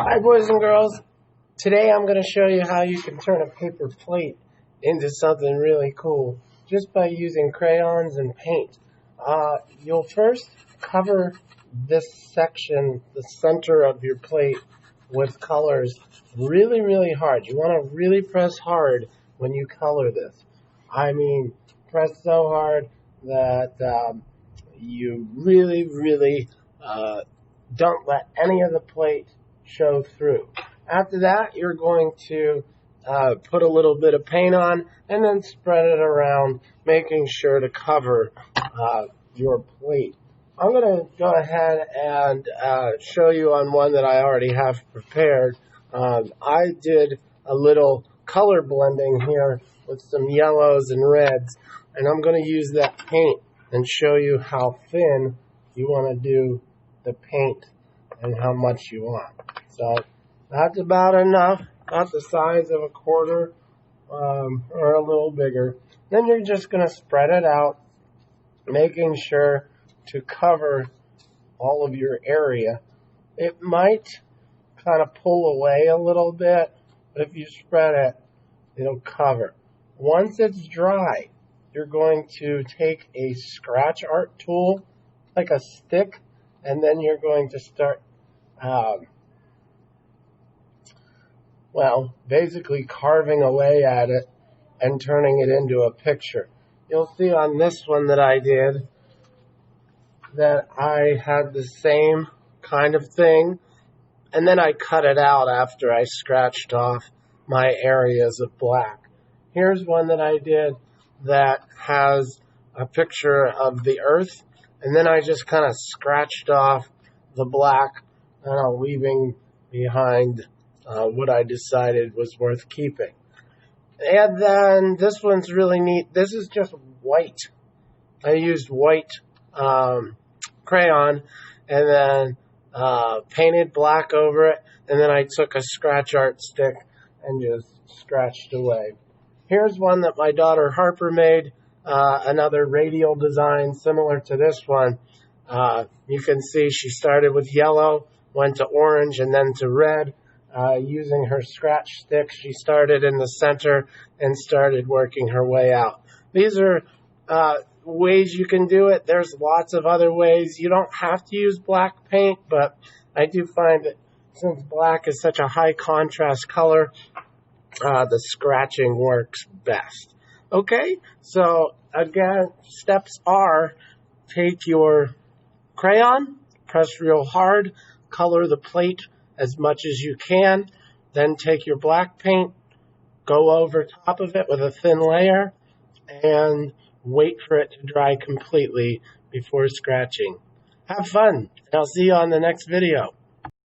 Hi boys and girls, today I'm going to show you how you can turn a paper plate into something really cool just by using crayons and paint. You'll first cover this section, the center of your plate, with colors really hard. You want to really press hard when you color this. I mean, press so hard that you really don't let any of the plate show through. After that, you're going to put a little bit of paint on and then spread it around, making sure to cover your plate. I'm going to go ahead and show you on one that I already have prepared. I did a little color blending here with some yellows and reds, and I'm going to use that paint and show you how thin you want to do the paint and how much you want. So that's about enough, about the size of a quarter or a little bigger. Then you're just going to spread it out, making sure to cover all of your area. It might kind of pull away a little bit, but if you spread it, it'll cover. Once it's dry, you're going to take a scratch art tool, like a stick, and then you're going to start basically carving away at it and turning it into a picture. You'll see on this one that I did that I had the same kind of thing, and then I cut it out after I scratched off my areas of black. Here's one that I did that has a picture of the earth, and then I just kind of scratched off the black, leaving behind what I decided was worth keeping. And then this one's really neat. This is just white. I used white crayon and then painted black over it, and then I took a scratch art stick and just scratched away. Here's one that my daughter Harper made, another radial design similar to this one. You can see she started with yellow, went to orange, and then to red. Using her scratch stick, she started in the center and started working her way out. These are ways you can do it. There's lots of other ways. You don't have to use black paint, but I do find that since black is such a high contrast color, the scratching works best. Okay, so again, steps are: take your crayon, press real hard, color the plate as much as you can, then take your black paint, go over top of it with a thin layer, and wait for it to dry completely before scratching. Have fun, and I'll see you on the next video.